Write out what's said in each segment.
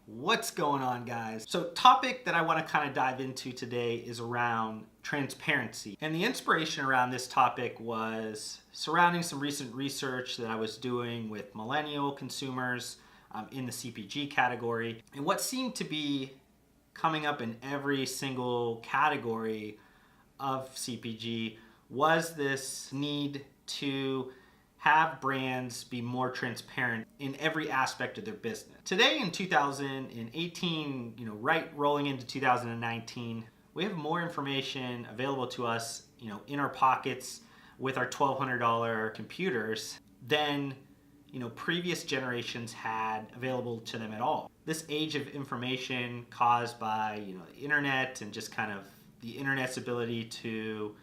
What's going on, guys? So topic that I want to kind of dive into today is around transparency. And the inspiration around this topic was surrounding some recent research that I was doing with millennial consumers in the CPG category. And what seemed to be coming up in every single category of CPG was this need to have brands be more transparent in every aspect of their business. Today in 2018, right rolling into 2019, we have more information available to us, in our pockets with our $1,200 computers than previous generations had available to them at all. This age of information caused by the internet and just kind of the internet's ability to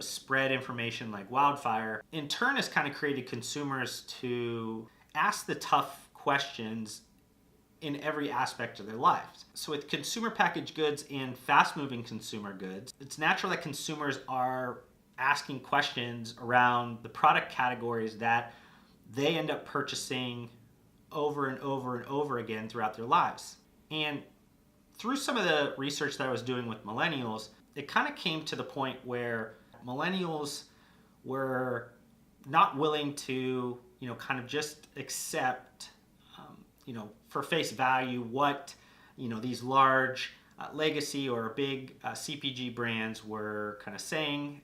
spread information like wildfire, in turn has kind of created consumers to ask the tough questions in every aspect of their lives. So with consumer packaged goods and fast-moving consumer goods, it's natural that consumers are asking questions around the product categories that they end up purchasing over and over and over again throughout their lives. And through some of the research that I was doing with millennials, it kind of came to the point where millennials were not willing to, kind of just accept, for face value what, these large legacy or big CPG brands were kind of saying,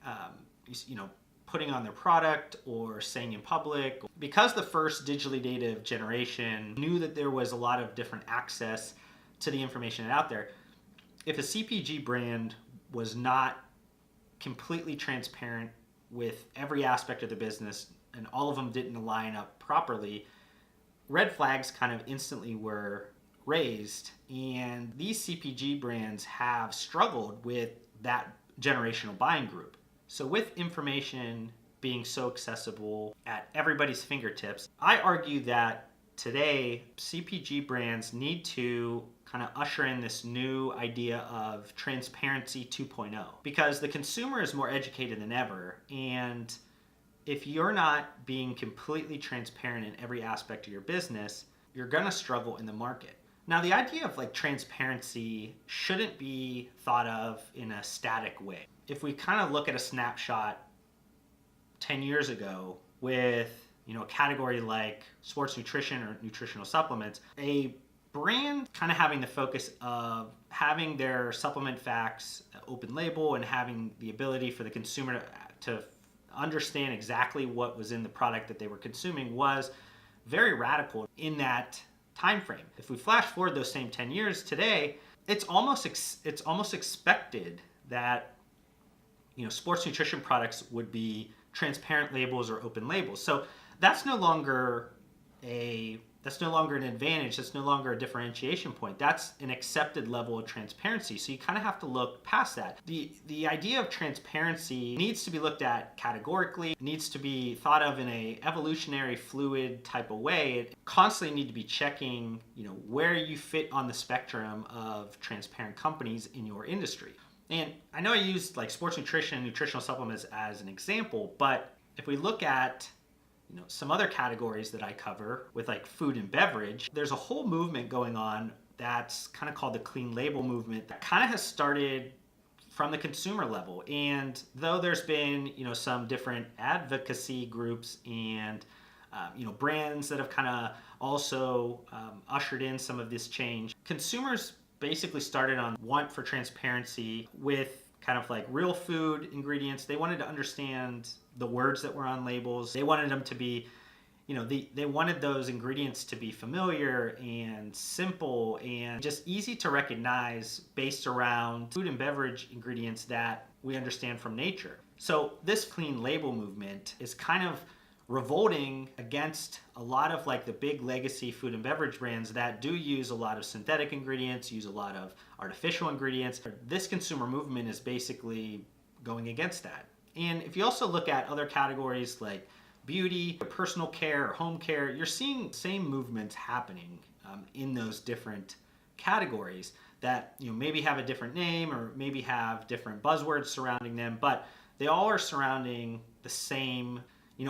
putting on their product or saying in public. Because the first digitally native generation knew that there was a lot of different access to the information out there, if a CPG brand was not completely transparent with every aspect of the business and all of them didn't line up properly, red flags kind of instantly were raised. And these CPG brands have struggled with that generational buying group. So with information being so accessible at everybody's fingertips, I argue that today CPG brands need to kind of usher in this new idea of transparency 2.0, because the consumer is more educated than ever, and if you're not being completely transparent in every aspect of your business, you're going to struggle in the market. Now, the idea of transparency shouldn't be thought of in a static way. If we kind of look at a snapshot 10 years ago with a category like sports nutrition or nutritional supplements, a brand kind of having the focus of having their supplement facts open label and having the ability for the consumer to understand exactly what was in the product that they were consuming was very radical in that time frame. If we flash forward those same 10 years today, it's almost expected that sports nutrition products would be transparent labels or open labels. So that's no longer an advantage. That's no longer a differentiation point. That's an accepted level of transparency. So you kind of have to look past that. The idea of transparency needs to be looked at categorically. It needs to be thought of in a evolutionary, fluid type of way. It constantly need to be checking, where you fit on the spectrum of transparent companies in your industry. And I know I used sports nutrition and nutritional supplements as an example, but if we look at some other categories that I cover with food and beverage, there's a whole movement going on that's kind of called the clean label movement that kind of has started from the consumer level. And though there's been some different advocacy groups and brands that have kind of also ushered in some of this change, consumers basically started on want for transparency with kind of real food ingredients. They wanted to understand the words that were on labels. They wanted them to be, they wanted those ingredients to be familiar and simple and just easy to recognize based around food and beverage ingredients that we understand from nature. So this clean label movement is kind of revolting against a lot of the big legacy food and beverage brands that do use a lot of synthetic ingredients, use a lot of artificial ingredients. This consumer movement is basically going against that. And if you also look at other categories like beauty, or personal care, or home care, you're seeing the same movements happening in those different categories that maybe have a different name or maybe have different buzzwords surrounding them, but they all are surrounding the same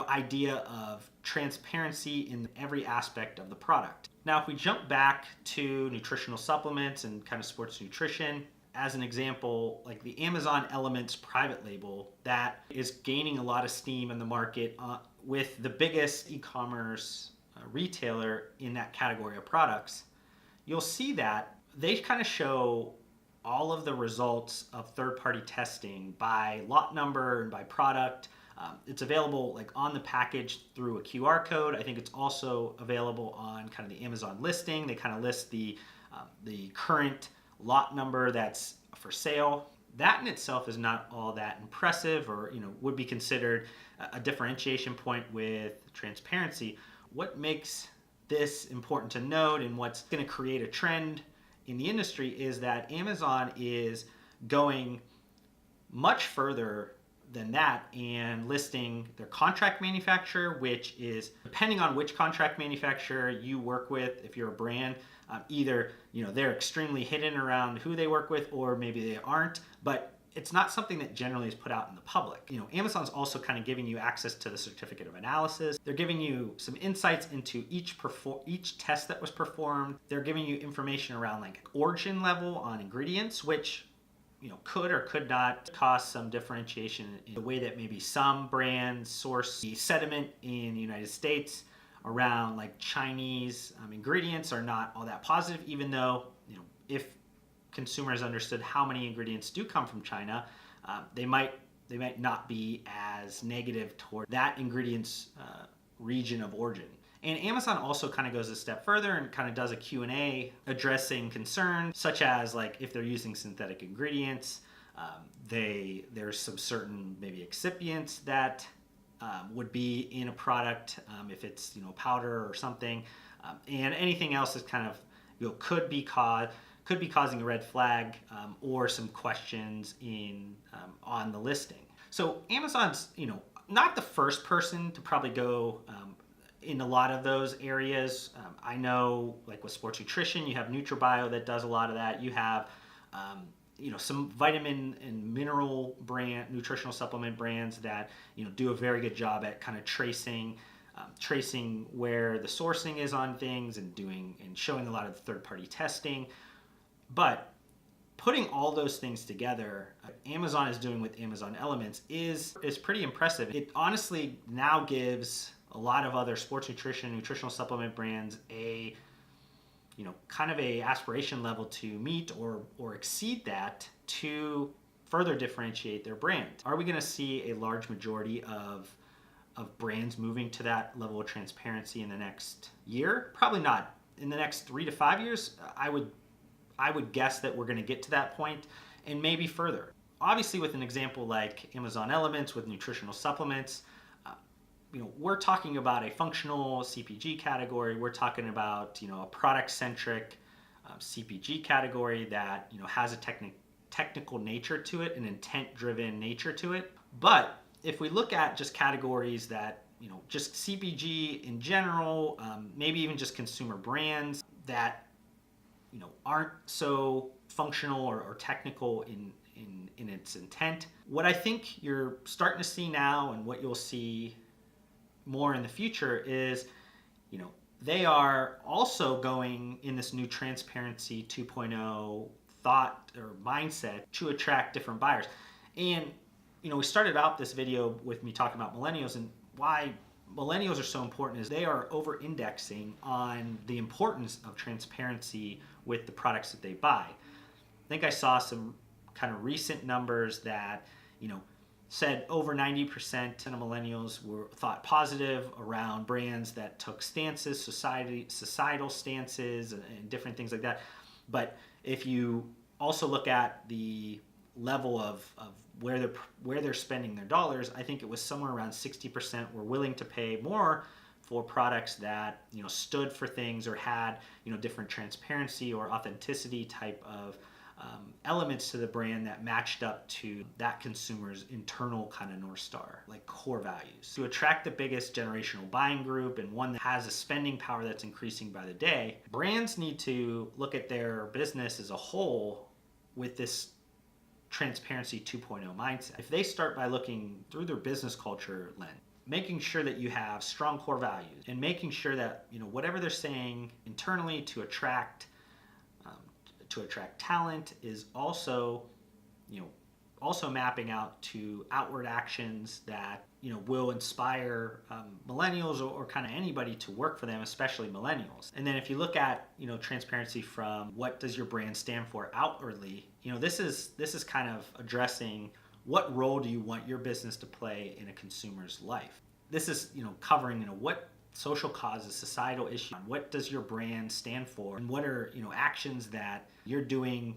idea of transparency in every aspect of the product. Now, if we jump back to nutritional supplements and kind of sports nutrition, as an example, like the Amazon Elements private label that is gaining a lot of steam in the market with the biggest e-commerce retailer in that category of products, you'll see that they kind of show all of the results of third-party testing by lot number and by product. It's available like on the package through a QR code. I think it's also available on kind of the Amazon listing. They kind of list the current lot number that's for sale. That in itself is not all that impressive, or would be considered a differentiation point with transparency. What makes this important to note and what's going to create a trend in the industry is that Amazon is going much further than that and listing their contract manufacturer, which is, depending on which contract manufacturer you work with, if you're a brand, either they're extremely hidden around who they work with, or maybe they aren't, but it's not something that generally is put out in the public. Amazon's also kind of giving you access to the certificate of analysis. They're giving you some insights into each test that was performed. They're giving you information around like origin level on ingredients, which could or could not cause some differentiation in the way that maybe some brands source the sediment in the United States around like Chinese ingredients are not all that positive, even though if consumers understood how many ingredients do come from China, they might not be as negative toward that ingredient's region of origin. And Amazon also kind of goes a step further and kind of does a Q&A addressing concerns such as like if they're using synthetic ingredients, there's some certain maybe excipients that would be in a product if it's powder or something, and anything else is kind of could be causing a red flag or some questions on the listing. So Amazon's not the first person to probably go in a lot of those areas. I know like with sports nutrition, you have NutriBio that does a lot of that. You have some vitamin and mineral nutritional supplement brands that do a very good job at kind of tracing where the sourcing is on things and showing a lot of third-party testing. But putting all those things together, Amazon is doing with Amazon Elements is pretty impressive. It honestly now gives a lot of other sports nutritional supplement brands a kind of a aspiration level to meet or exceed that to further differentiate their brand. Are we going to see a large majority of brands moving to that level of transparency in the next year? Probably not. In the next 3 to 5 years, I would guess that we're going to get to that point, and maybe further. Obviously, with an example like Amazon Elements with nutritional supplements, we're talking about a functional CPG category. We're talking about a product-centric CPG category that has a technical nature to it, an intent-driven nature to it. But if we look at just categories that just CPG in general, maybe even just consumer brands that aren't so functional or technical in its intent, what I think you're starting to see now and what you'll see more in the future is they are also going in this new transparency 2.0 thought or mindset to attract different buyers. And we started out this video with me talking about millennials, and why millennials are so important is they are over-indexing on the importance of transparency with the products that they buy. I think I saw some kind of recent numbers that said over 90% of millennials were thought positive around brands that took stances, societal stances, and different things like that. But if you also look at the level of where they're spending their dollars, I think it was somewhere around 60% were willing to pay more for products that stood for things or had different transparency or authenticity type of elements to the brand that matched up to that consumer's internal kind of North Star, like core values. To attract the biggest generational buying group and one that has a spending power that's increasing by the day, brands need to look at their business as a whole with this transparency 2.0 mindset. If they start by looking through their business culture lens, making sure that you have strong core values and making sure that, whatever they're saying internally um, to attract talent is also, also mapping out to outward actions that will inspire millennials or kind of anybody to work for them, especially millennials. And then if you look at transparency from what does your brand stand for outwardly, this is kind of addressing what role do you want your business to play in a consumer's life. This is covering what social causes, societal issues, what does your brand stand for, and what are actions that you're doing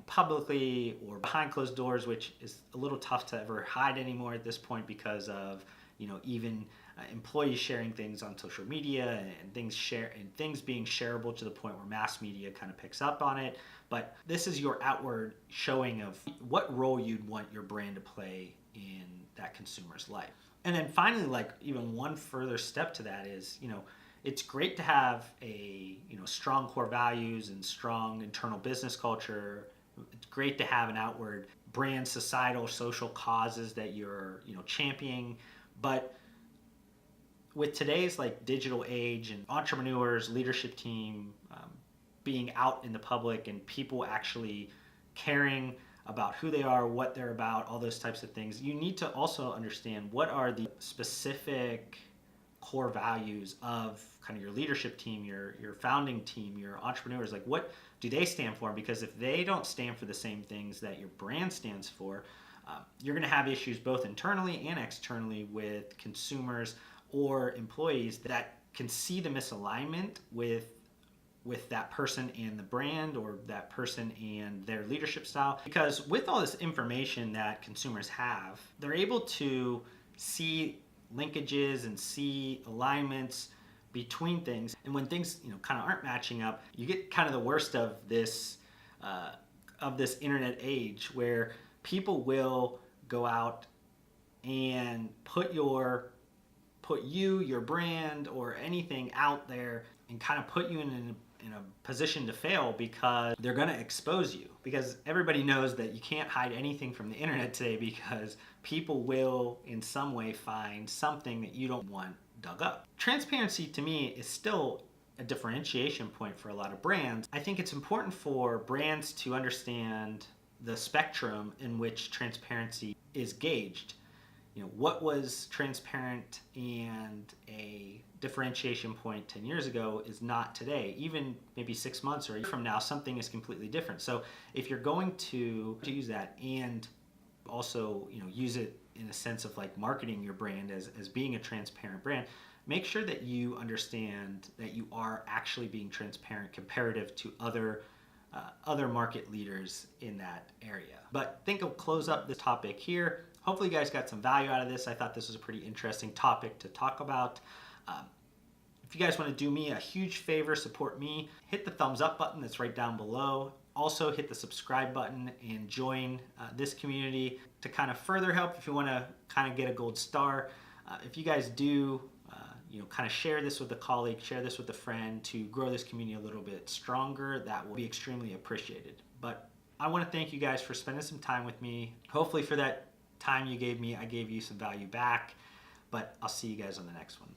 publicly or behind closed doors, which is a little tough to ever hide anymore at this point because of even employees sharing things on social media and things being shareable to the point where mass media kind of picks up on it. But this is your outward showing of what role you'd want your brand to play in that consumer's life. And then finally, like even one further step to that is, it's great to have a strong core values and strong internal business culture. It's great to have an outward brand, societal, social causes that you're championing. But with today's like digital age and entrepreneurs, leadership team being out in the public and people actually caring about who they are, what they're about, all those types of things, you need to also understand what are the specific core values of kind of your leadership team, your founding team, your entrepreneurs. Like, what do they stand for? Because if they don't stand for the same things that your brand stands for, you're going to have issues both internally and externally with consumers or employees that can see the misalignment with that person and the brand, or that person and their leadership style. Because with all this information that consumers have, they're able to see linkages and see alignments between things. And when things kind of aren't matching up, you get kind of the worst of this internet age, where people will go out and put your brand or anything out there and kind of put you in a position to fail, because they're going to expose you. Because everybody knows that you can't hide anything from the internet today, because people will in some way find something that you don't want dug up. Transparency to me is still a differentiation point for a lot of brands. I think it's important for brands to understand the spectrum in which transparency is gauged. What was transparent and a differentiation point 10 years ago is not today. Even maybe 6 months or a year from now, something is completely different. So if you're going to use that and also use it in a sense of like marketing your brand as being a transparent brand, make sure that you understand that you are actually being transparent comparative to other market leaders in that area. But I think I'll close up this topic here. Hopefully you guys got some value out of this. I thought this was a pretty interesting topic to talk about. If you guys want to do me a huge favor, support me, hit the thumbs up button that's right down below. Also hit the subscribe button and join this community to kind of further help if you want to kind of get a gold star. If you guys do kind of share this with a colleague, share this with a friend to grow this community a little bit stronger, that will be extremely appreciated. But I want to thank you guys for spending some time with me. Hopefully for that time you gave me, I gave you some value back. But I'll see you guys on the next one.